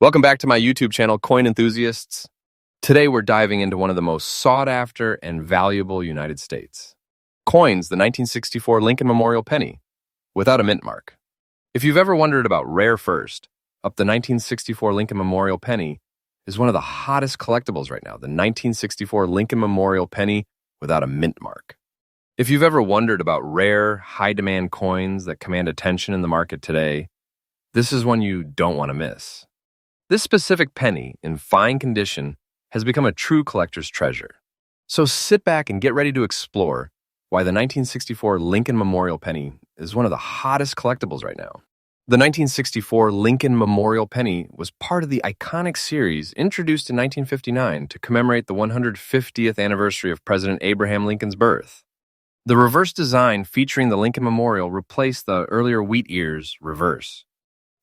Welcome back to my YouTube channel, Coin Enthusiasts. Today we're diving into one of the most sought-after and valuable United States. Coins, the 1964 Lincoln Memorial Penny, without a mint mark. If you've ever wondered about rare first, the 1964 Lincoln Memorial Penny is one of the hottest collectibles right now, the 1964 Lincoln Memorial Penny without a mint mark. If you've ever wondered about rare, high-demand coins that command attention in the market today, this is one you don't want to miss. This specific penny, in fine condition, has become a true collector's treasure. So sit back and get ready to explore why the 1964 Lincoln Memorial Penny is one of the hottest collectibles right now. The 1964 Lincoln Memorial Penny was part of the iconic series introduced in 1959 to commemorate the 150th anniversary of President Abraham Lincoln's birth. The reverse design featuring the Lincoln Memorial replaced the earlier wheat ears reverse.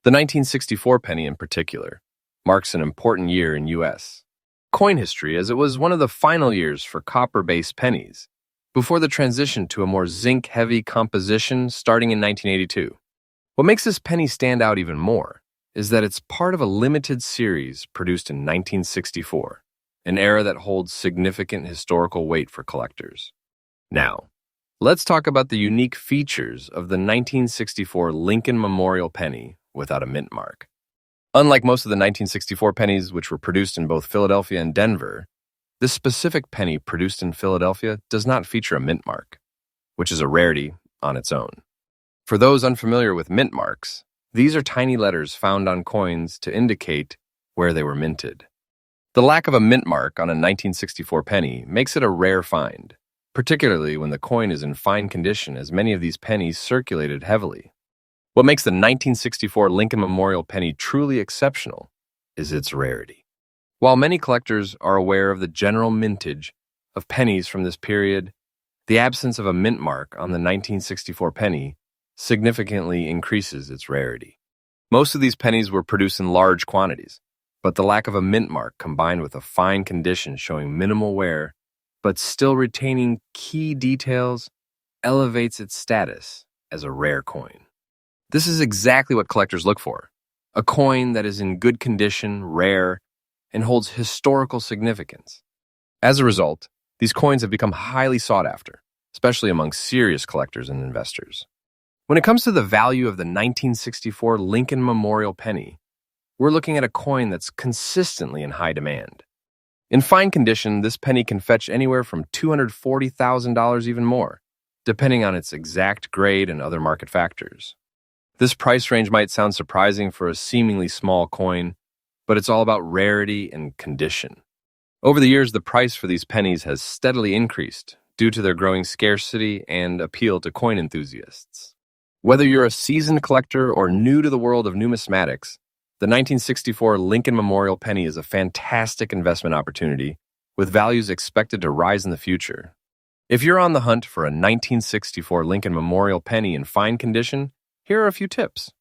The 1964 penny in particular marks an important year in U.S. coin history, as it was one of the final years for copper-based pennies, before the transition to a more zinc-heavy composition starting in 1982. What makes this penny stand out even more is that it's part of a limited series produced in 1964, an era that holds significant historical weight for collectors. Now, let's talk about the unique features of the 1964 Lincoln Memorial Penny without a mint mark. Unlike most of the 1964 pennies, which were produced in both Philadelphia and Denver, this specific penny produced in Philadelphia does not feature a mint mark, which is a rarity on its own. For those unfamiliar with mint marks, these are tiny letters found on coins to indicate where they were minted. The lack of a mint mark on a 1964 penny makes it a rare find, particularly when the coin is in fine condition, as many of these pennies circulated heavily. What makes the 1964 Lincoln Memorial Penny truly exceptional is its rarity. While many collectors are aware of the general mintage of pennies from this period, the absence of a mint mark on the 1964 penny significantly increases its rarity. Most of these pennies were produced in large quantities, but the lack of a mint mark combined with a fine condition showing minimal wear but still retaining key details elevates its status as a rare coin. This is exactly what collectors look for, a coin that is in good condition, rare, and holds historical significance. As a result, these coins have become highly sought after, especially among serious collectors and investors. When it comes to the value of the 1964 Lincoln Memorial Penny, we're looking at a coin that's consistently in high demand. In fine condition, this penny can fetch anywhere from $240,000 even more, depending on its exact grade and other market factors. This price range might sound surprising for a seemingly small coin, but it's all about rarity and condition. Over the years, the price for these pennies has steadily increased due to their growing scarcity and appeal to coin enthusiasts. Whether you're a seasoned collector or new to the world of numismatics, the 1964 Lincoln Memorial Penny is a fantastic investment opportunity with values expected to rise in the future. If you're on the hunt for a 1964 Lincoln Memorial Penny in fine condition, here are a few tips.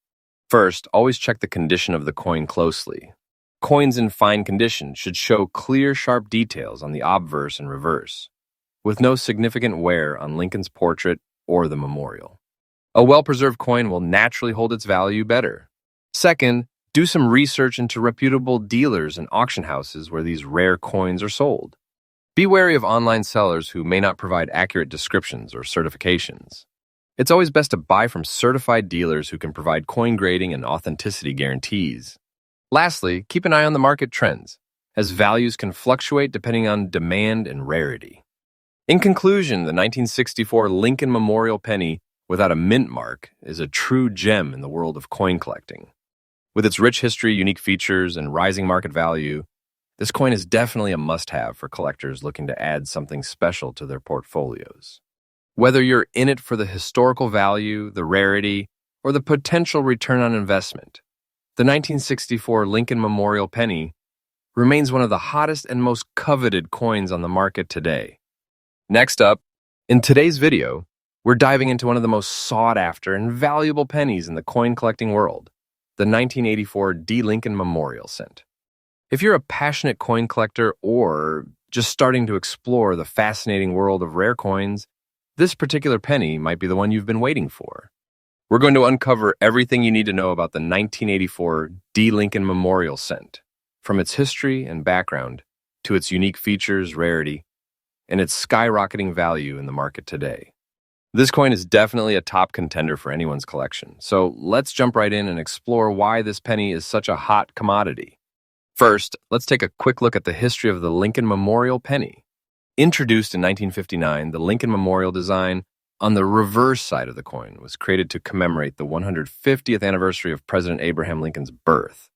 First, always check the condition of the coin closely. Coins in fine condition should show clear, sharp details on the obverse and reverse, with no significant wear on Lincoln's portrait or the memorial. A well-preserved coin will naturally hold its value better. Second, do some research into reputable dealers and auction houses where these rare coins are sold. Be wary of online sellers who may not provide accurate descriptions or certifications. It's always best to buy from certified dealers who can provide coin grading and authenticity guarantees. Lastly, keep an eye on the market trends, as values can fluctuate depending on demand and rarity. In conclusion, the 1964 Lincoln Memorial Penny without a mint mark is a true gem in the world of coin collecting. With its rich history, unique features, and rising market value, this coin is definitely a must-have for collectors looking to add something special to their portfolios. Whether you're in it for the historical value, the rarity, or the potential return on investment, the 1964 Lincoln Memorial Penny remains one of the hottest and most coveted coins on the market today. Next up, in today's video, we're diving into one of the most sought-after and valuable pennies in the coin collecting world, the 1984 D. Lincoln Memorial Cent. If you're a passionate coin collector or just starting to explore the fascinating world of rare coins, this particular penny might be the one you've been waiting for. We're going to uncover everything you need to know about the 1984 D. Lincoln Memorial Cent, from its history and background to its unique features, rarity, and its skyrocketing value in the market today. This coin is definitely a top contender for anyone's collection, so let's jump right in and explore why this penny is such a hot commodity. First, let's take a quick look at the history of the Lincoln Memorial penny. Introduced in 1959, the Lincoln Memorial design on the reverse side of the coin was created to commemorate the 150th anniversary of President Abraham Lincoln's birth.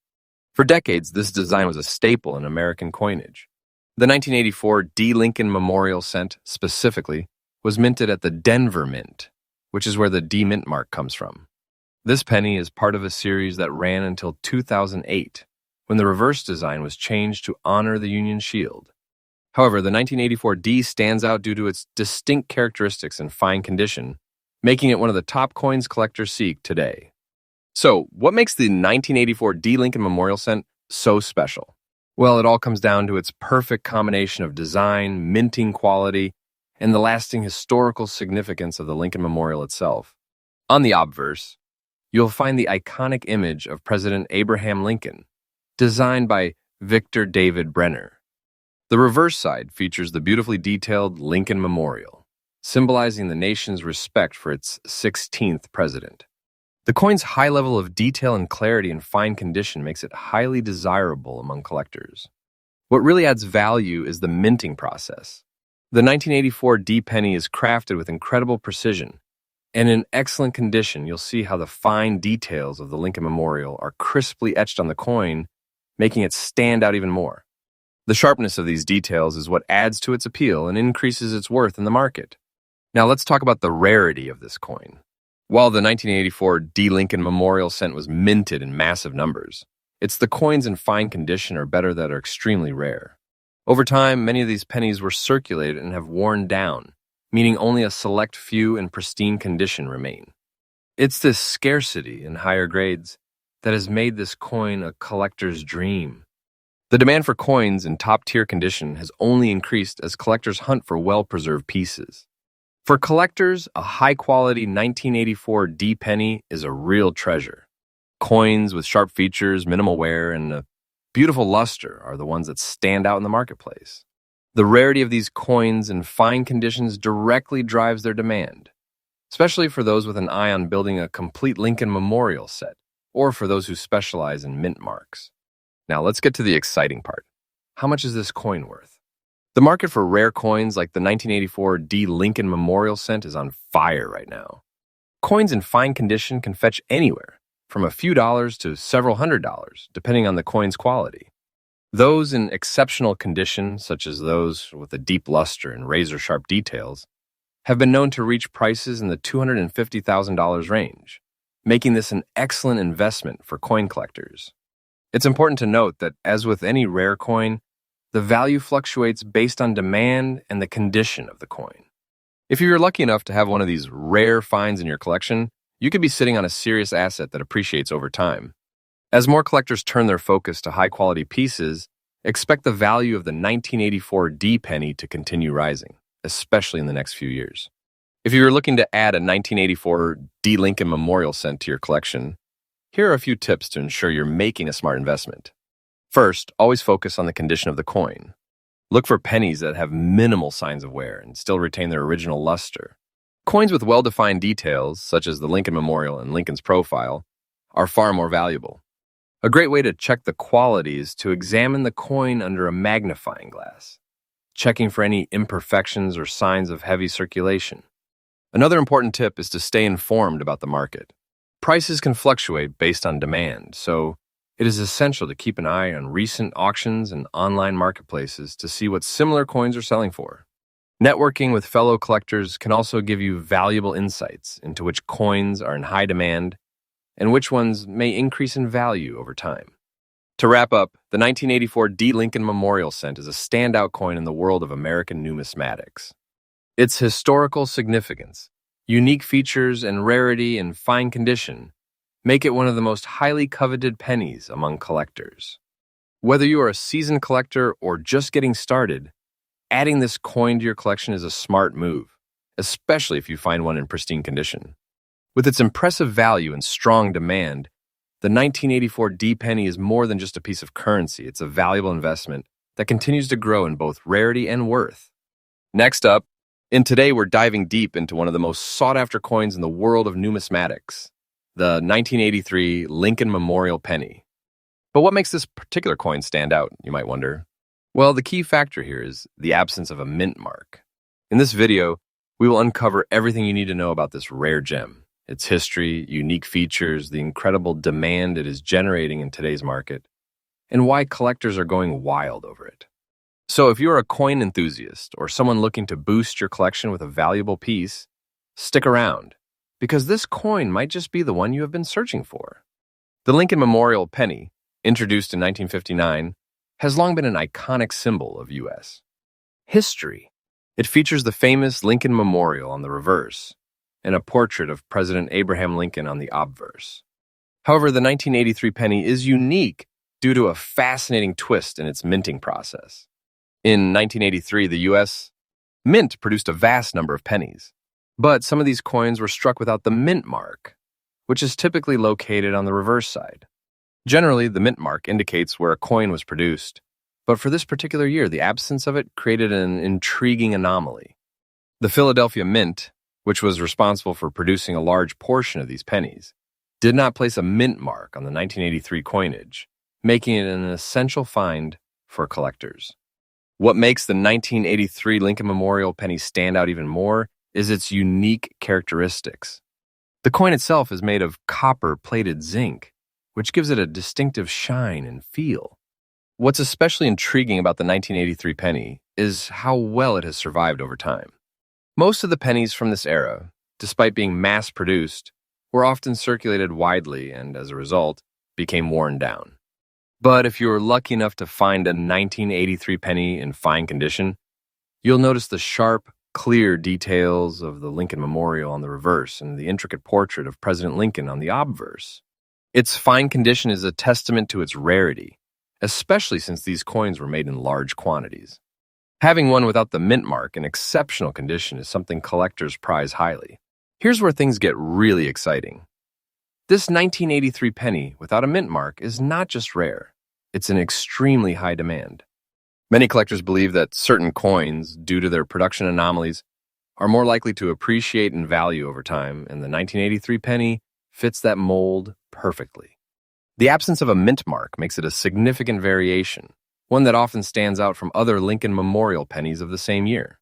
For decades, this design was a staple in American coinage. The 1984 D. Lincoln Memorial Cent, specifically, was minted at the Denver Mint, which is where the D Mint mark comes from. This penny is part of a series that ran until 2008, when the reverse design was changed to honor the Union Shield. However, the 1984 D stands out due to its distinct characteristics and fine condition, making it one of the top coins collectors seek today. So, what makes the 1984 D. Lincoln Memorial Cent so special? Well, it all comes down to its perfect combination of design, minting quality, and the lasting historical significance of the Lincoln Memorial itself. On the obverse, you'll find the iconic image of President Abraham Lincoln, designed by Victor David Brenner. The reverse side features the beautifully detailed Lincoln Memorial, symbolizing the nation's respect for its 16th president. The coin's high level of detail and clarity and fine condition makes it highly desirable among collectors. What really adds value is the minting process. The 1984 D penny is crafted with incredible precision, and in excellent condition. You'll see how the fine details of the Lincoln Memorial are crisply etched on the coin, making it stand out even more. The sharpness of these details is what adds to its appeal and increases its worth in the market. Now let's talk about the rarity of this coin. While the 1984 D. Lincoln Memorial Cent was minted in massive numbers, it's the coins in fine condition or better that are extremely rare. Over time, many of these pennies were circulated and have worn down, meaning only a select few in pristine condition remain. It's this scarcity in higher grades that has made this coin a collector's dream. The demand for coins in top-tier condition has only increased as collectors hunt for well-preserved pieces. For collectors, a high-quality 1984 D penny is a real treasure. Coins with sharp features, minimal wear, and a beautiful luster are the ones that stand out in the marketplace. The rarity of these coins in fine conditions directly drives their demand, especially for those with an eye on building a complete Lincoln Memorial set, or for those who specialize in mint marks. Now let's get to the exciting part. How much is this coin worth? The market for rare coins like the 1984 D. Lincoln Memorial Cent is on fire right now. Coins in fine condition can fetch anywhere from a few dollars to several $100s, depending on the coin's quality. Those in exceptional condition, such as those with a deep luster and razor-sharp details, have been known to reach prices in the $250,000 range, making this an excellent investment for coin collectors. It's important to note that, as with any rare coin, the value fluctuates based on demand and the condition of the coin. If you're lucky enough to have one of these rare finds in your collection, you could be sitting on a serious asset that appreciates over time. As more collectors turn their focus to high-quality pieces, expect the value of the 1984 D penny to continue rising, especially in the next few years. If you're looking to add a 1984 D. Lincoln Memorial Cent to your collection, here are a few tips to ensure you're making a smart investment. First, always focus on the condition of the coin. Look for pennies that have minimal signs of wear and still retain their original luster. Coins with well-defined details, such as the Lincoln Memorial and Lincoln's profile, are far more valuable. A great way to check the quality is to examine the coin under a magnifying glass, checking for any imperfections or signs of heavy circulation. Another important tip is to stay informed about the market. Prices can fluctuate based on demand, so it is essential to keep an eye on recent auctions and online marketplaces to see what similar coins are selling for. Networking with fellow collectors can also give you valuable insights into which coins are in high demand and which ones may increase in value over time. To wrap up, the 1984 D. Lincoln Memorial Cent is a standout coin in the world of American numismatics. Its historical significance, unique features, and rarity and fine condition make it one of the most highly coveted pennies among collectors. Whether you are a seasoned collector or just getting started, adding this coin to your collection is a smart move, especially if you find one in pristine condition. With its impressive value and strong demand, the 1984 D penny is more than just a piece of currency. It's a valuable investment that continues to grow in both rarity and worth. Next up, today we're diving deep into one of the most sought-after coins in the world of numismatics, the 1983 Lincoln Memorial Penny. But what makes this particular coin stand out, you might wonder? Well, the key factor here is the absence of a mint mark. In this video, we will uncover everything you need to know about this rare gem, its history, unique features, the incredible demand it is generating in today's market, and why collectors are going wild over it. So if you're a coin enthusiast or someone looking to boost your collection with a valuable piece, stick around, because this coin might just be the one you have been searching for. The Lincoln Memorial Penny, introduced in 1959, has long been an iconic symbol of U.S. history. It features the famous Lincoln Memorial on the reverse and a portrait of President Abraham Lincoln on the obverse. However, the 1983 penny is unique due to a fascinating twist in its minting process. In 1983, the U.S. Mint produced a vast number of pennies, but some of these coins were struck without the mint mark, which is typically located on the reverse side. Generally, the mint mark indicates where a coin was produced, but for this particular year, the absence of it created an intriguing anomaly. The Philadelphia Mint, which was responsible for producing a large portion of these pennies, did not place a mint mark on the 1983 coinage, making it an essential find for collectors. What makes the 1983 Lincoln Memorial Penny stand out even more is its unique characteristics. The coin itself is made of copper-plated zinc, which gives it a distinctive shine and feel. What's especially intriguing about the 1983 penny is how well it has survived over time. Most of the pennies from this era, despite being mass-produced, were often circulated widely and, as a result, became worn down. But if you were lucky enough to find a 1983 penny in fine condition, you'll notice the sharp, clear details of the Lincoln Memorial on the reverse and the intricate portrait of President Lincoln on the obverse. Its fine condition is a testament to its rarity, especially since these coins were made in large quantities. Having one without the mint mark in exceptional condition is something collectors prize highly. Here's where things get really exciting. This 1983 penny without a mint mark is not just rare, it's in extremely high demand. Many collectors believe that certain coins, due to their production anomalies, are more likely to appreciate in value over time, and the 1983 penny fits that mold perfectly. The absence of a mint mark makes it a significant variation, one that often stands out from other Lincoln Memorial pennies of the same year.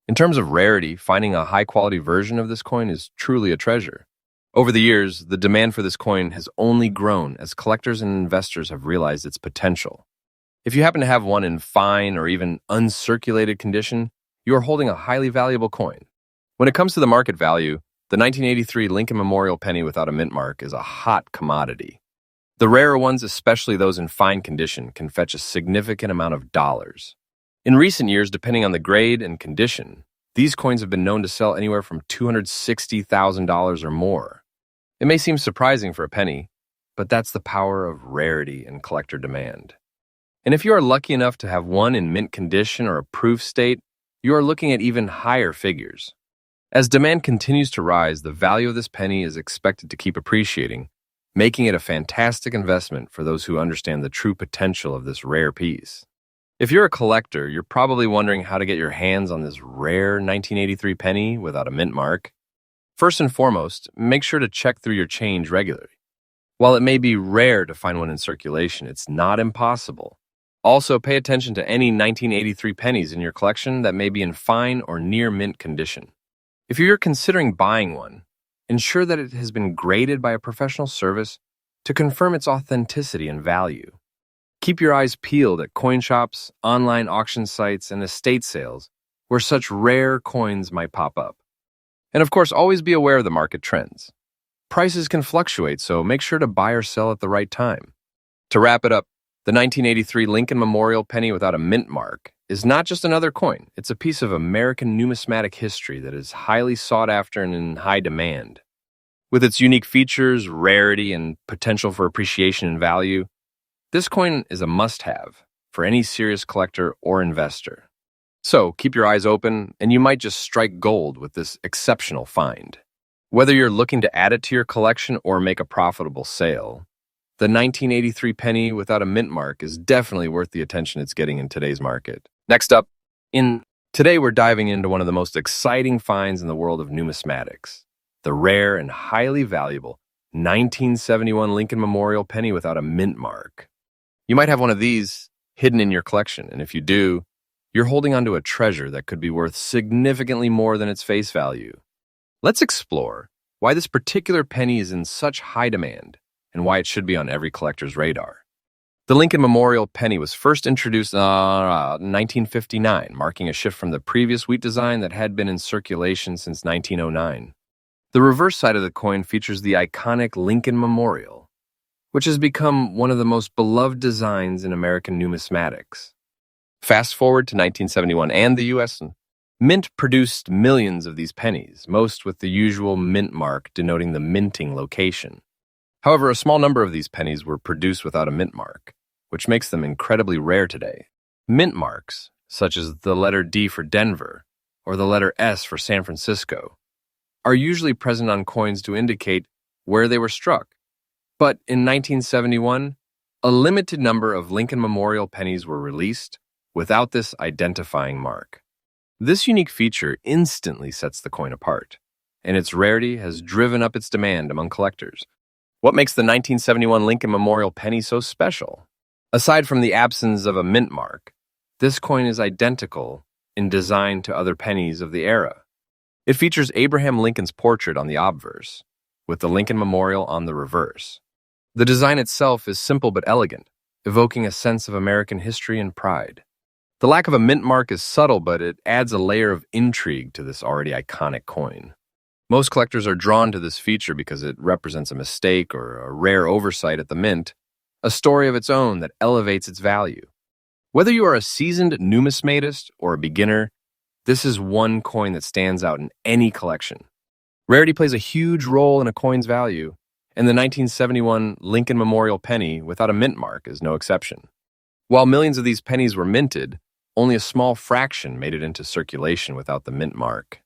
In terms of rarity, finding a high-quality version of this coin is truly a treasure. Over the years, the demand for this coin has only grown as collectors and investors have realized its potential. If you happen to have one in fine or even uncirculated condition, you are holding a highly valuable coin. When it comes to the market value, the 1983 Lincoln Memorial penny without a mint mark is a hot commodity. The rarer ones, especially those in fine condition, can fetch a significant amount of dollars. In recent years, depending on the grade and condition, these coins have been known to sell anywhere from $260,000 or more. It may seem surprising for a penny, but that's the power of rarity and collector demand. And if you are lucky enough to have one in mint condition or approved state, you are looking at even higher figures. As demand continues to rise, the value of this penny is expected to keep appreciating, making it a fantastic investment for those who understand the true potential of this rare piece. If you're a collector, you're probably wondering how to get your hands on this rare 1983 penny without a mint mark. First and foremost, make sure to check through your change regularly. While it may be rare to find one in circulation, it's not impossible. Also, pay attention to any 1983 pennies in your collection that may be in fine or near mint condition. If you're considering buying one, ensure that it has been graded by a professional service to confirm its authenticity and value. Keep your eyes peeled at coin shops, online auction sites, and estate sales where such rare coins might pop up. And of course, always be aware of the market trends. Prices can fluctuate, so make sure to buy or sell at the right time. To wrap it up, the 1983 Lincoln Memorial penny without a mint mark is not just another coin. It's a piece of American numismatic history that is highly sought after and in high demand. With its unique features, rarity, and potential for appreciation and value, this coin is a must-have for any serious collector or investor. So keep your eyes open, and you might just strike gold with this exceptional find. Whether you're looking to add it to your collection or make a profitable sale, the 1983 penny without a mint mark is definitely worth the attention it's getting in today's market. Next up, today we're diving into one of the most exciting finds in the world of numismatics, the rare and highly valuable 1971 Lincoln Memorial penny without a mint mark. You might have one of these hidden in your collection, and if you do, you're holding onto a treasure that could be worth significantly more than its face value. Let's explore why this particular penny is in such high demand and why it should be on every collector's radar. The Lincoln Memorial penny was first introduced in 1959, marking a shift from the previous wheat design that had been in circulation since 1909. The reverse side of the coin features the iconic Lincoln Memorial, which has become one of the most beloved designs in American numismatics. Fast forward to 1971 and the U.S. Mint produced millions of these pennies, most with the usual mint mark denoting the minting location. However, a small number of these pennies were produced without a mint mark, which makes them incredibly rare today. Mint marks, such as the letter D for Denver or the letter S for San Francisco, are usually present on coins to indicate where they were struck. But in 1971, a limited number of Lincoln Memorial pennies were released without this identifying mark. This unique feature instantly sets the coin apart, and its rarity has driven up its demand among collectors. What makes the 1971 Lincoln Memorial penny so special? Aside from the absence of a mint mark, this coin is identical in design to other pennies of the era. It features Abraham Lincoln's portrait on the obverse, with the Lincoln Memorial on the reverse. The design itself is simple but elegant, evoking a sense of American history and pride. The lack of a mint mark is subtle, but it adds a layer of intrigue to this already iconic coin. Most collectors are drawn to this feature because it represents a mistake or a rare oversight at the mint, a story of its own that elevates its value. Whether you are a seasoned numismatist or a beginner, this is one coin that stands out in any collection. Rarity plays a huge role in a coin's value, and the 1971 Lincoln Memorial penny without a mint mark is no exception. While millions of these pennies were minted, only a small fraction made it into circulation without the mint mark.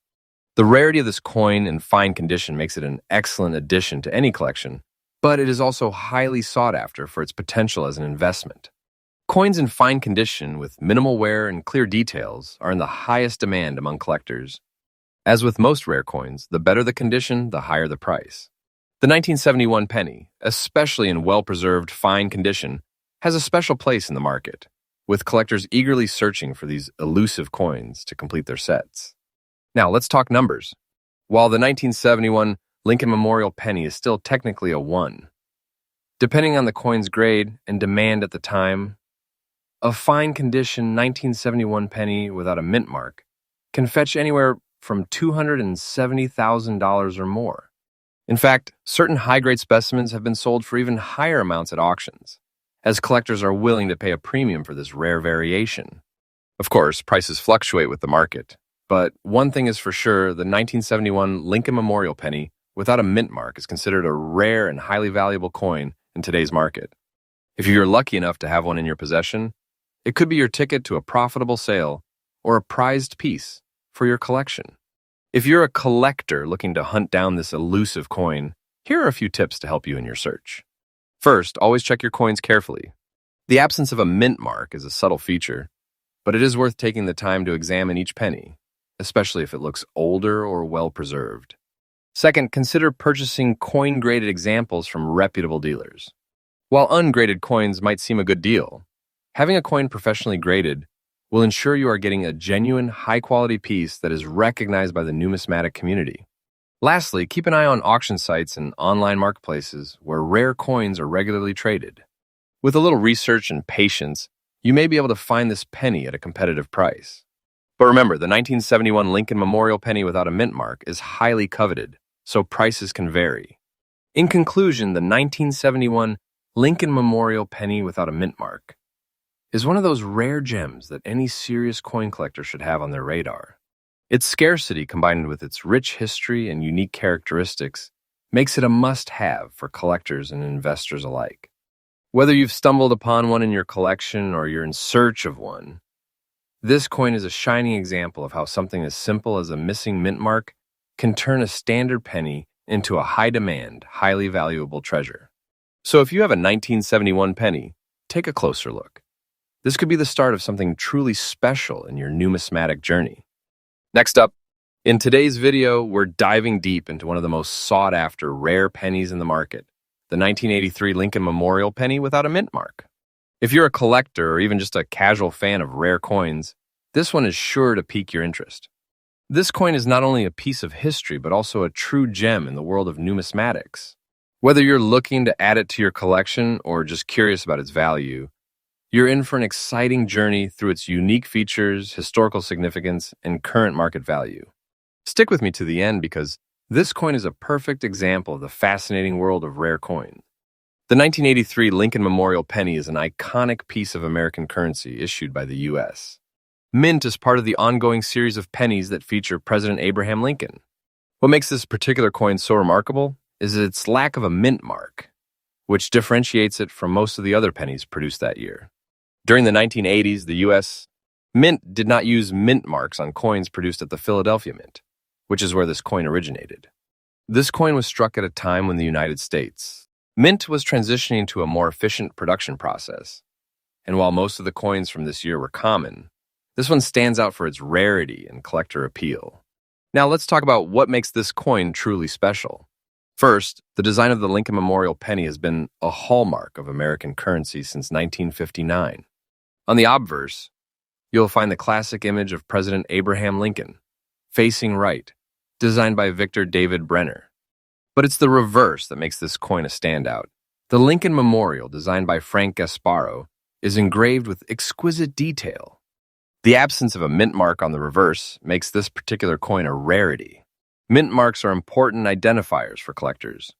The rarity of this coin in fine condition makes it an excellent addition to any collection, but it is also highly sought after for its potential as an investment. Coins in fine condition with minimal wear and clear details are in the highest demand among collectors. As with most rare coins, the better the condition, the higher the price. The 1971 penny, especially in well-preserved fine condition, has a special place in the market, with collectors eagerly searching for these elusive coins to complete their sets. Now, let's talk numbers. While the 1971 Lincoln Memorial penny is still technically a 1, depending on the coin's grade and demand at the time, a fine condition 1971 penny without a mint mark can fetch anywhere from $270,000 or more. In fact, certain high-grade specimens have been sold for even higher amounts at auctions, as collectors are willing to pay a premium for this rare variation. Of course, prices fluctuate with the market, but one thing is for sure, the 1971 Lincoln Memorial penny without a mint mark is considered a rare and highly valuable coin in today's market. If you're lucky enough to have one in your possession, it could be your ticket to a profitable sale or a prized piece for your collection. If you're a collector looking to hunt down this elusive coin, here are a few tips to help you in your search. First, always check your coins carefully. The absence of a mint mark is a subtle feature, but it is worth taking the time to examine each penny, especially if it looks older or well-preserved. Second, consider purchasing coin-graded examples from reputable dealers. While ungraded coins might seem a good deal, having a coin professionally graded will ensure you are getting a genuine, high-quality piece that is recognized by the numismatic community. Lastly, keep an eye on auction sites and online marketplaces where rare coins are regularly traded. With a little research and patience, you may be able to find this penny at a competitive price. But remember, the 1971 Lincoln Memorial penny without a mint mark is highly coveted, so prices can vary. In conclusion, the 1971 Lincoln Memorial penny without a mint mark is one of those rare gems that any serious coin collector should have on their radar. Its scarcity, combined with its rich history and unique characteristics, makes it a must-have for collectors and investors alike. Whether you've stumbled upon one in your collection or you're in search of one, this coin is a shining example of how something as simple as a missing mint mark can turn a standard penny into a high-demand, highly valuable treasure. So if you have a 1971 penny, take a closer look. This could be the start of something truly special in your numismatic journey. Next up, in today's video, we're diving deep into one of the most sought-after rare pennies in the market, the 1983 Lincoln Memorial penny without a mint mark. If you're a collector or even just a casual fan of rare coins, this one is sure to pique your interest. This coin is not only a piece of history, but also a true gem in the world of numismatics. Whether you're looking to add it to your collection or just curious about its value, you're in for an exciting journey through its unique features, historical significance, and current market value. Stick with me to the end because this coin is a perfect example of the fascinating world of rare coins. The 1983 Lincoln Memorial penny is an iconic piece of American currency issued by the U.S. Mint is part of the ongoing series of pennies that feature President Abraham Lincoln. What makes this particular coin so remarkable is its lack of a mint mark, which differentiates it from most of the other pennies produced that year. During the 1980s, the U.S. Mint did not use mint marks on coins produced at the Philadelphia Mint, which is where this coin originated. This coin was struck at a time when the United States Mint was transitioning to a more efficient production process, and while most of the coins from this year were common, this one stands out for its rarity and collector appeal. Now let's talk about what makes this coin truly special. First, the design of the Lincoln Memorial penny has been a hallmark of American currency since 1959. On the obverse, you'll find the classic image of President Abraham Lincoln, facing right, designed by Victor David Brenner. But it's the reverse that makes this coin a standout. The Lincoln Memorial, designed by Frank Gasparo, is engraved with exquisite detail. The absence of a mint mark on the reverse makes this particular coin a rarity. Mint marks are important identifiers for collectors,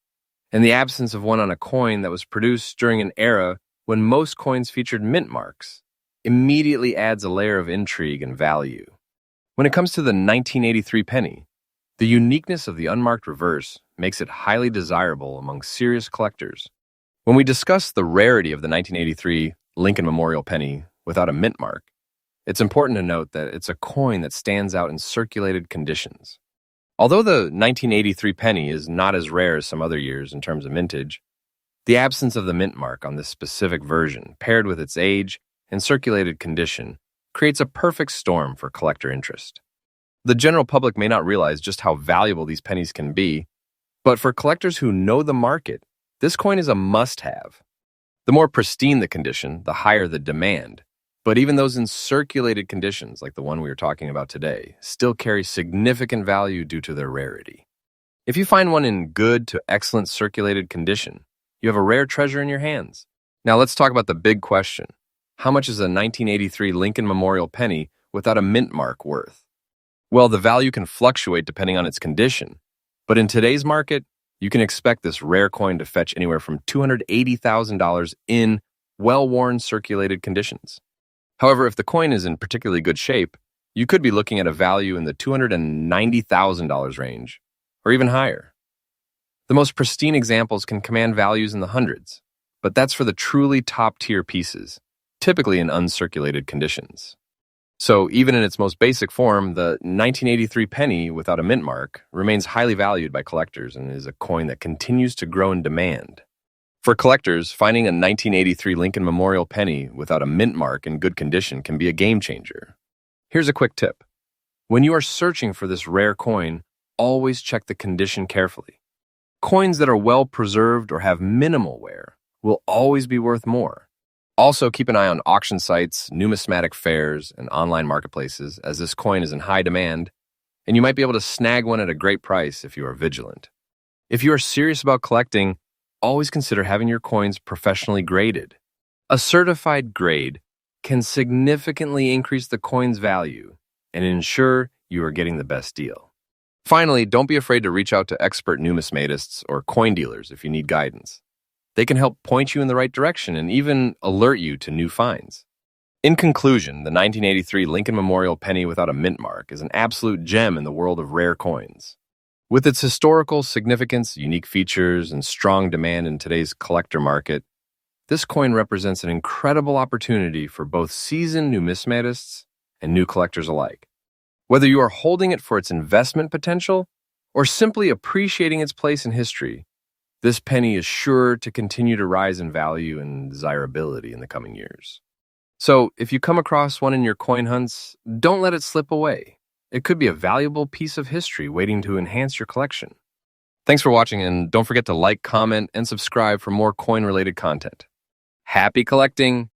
and the absence of one on a coin that was produced during an era when most coins featured mint marks immediately adds a layer of intrigue and value. When it comes to the 1983 penny, the uniqueness of the unmarked reverse makes it highly desirable among serious collectors. When we discuss the rarity of the 1983 Lincoln Memorial penny without a mint mark, it's important to note that it's a coin that stands out in circulated conditions. Although the 1983 penny is not as rare as some other years in terms of mintage, the absence of the mint mark on this specific version, paired with its age and circulated condition, creates a perfect storm for collector interest. The general public may not realize just how valuable these pennies can be, but for collectors who know the market, this coin is a must-have. The more pristine the condition, the higher the demand. But even those in circulated conditions, like the one we are talking about today, still carry significant value due to their rarity. If you find one in good to excellent circulated condition, you have a rare treasure in your hands. Now let's talk about the big question. How much is a 1983 Lincoln Memorial penny without a mint mark worth? Well, the value can fluctuate depending on its condition, but in today's market, you can expect this rare coin to fetch anywhere from $280,000 in well-worn circulated conditions. However, if the coin is in particularly good shape, you could be looking at a value in the $290,000 range, or even higher. The most pristine examples can command values in the hundreds, but that's for the truly top-tier pieces, typically in uncirculated conditions. So even in its most basic form, the 1983 penny without a mint mark remains highly valued by collectors and is a coin that continues to grow in demand. For collectors, finding a 1983 Lincoln Memorial penny without a mint mark in good condition can be a game changer. Here's a quick tip. When you are searching for this rare coin, always check the condition carefully. Coins that are well preserved or have minimal wear will always be worth more. Also, keep an eye on auction sites, numismatic fairs, and online marketplaces, as this coin is in high demand, and you might be able to snag one at a great price if you are vigilant. If you are serious about collecting, always consider having your coins professionally graded. A certified grade can significantly increase the coin's value and ensure you are getting the best deal. Finally, don't be afraid to reach out to expert numismatists or coin dealers if you need guidance. They can help point you in the right direction and even alert you to new finds. In conclusion, the 1983 Lincoln Memorial penny without a mint mark is an absolute gem in the world of rare coins. With its historical significance, unique features, and strong demand in today's collector market, this coin represents an incredible opportunity for both seasoned numismatists and new collectors alike. Whether you are holding it for its investment potential or simply appreciating its place in history, this penny is sure to continue to rise in value and desirability in the coming years. So, if you come across one in your coin hunts, don't let it slip away. It could be a valuable piece of history waiting to enhance your collection. Thanks for watching, and don't forget to like, comment, and subscribe for more coin-related content. Happy collecting!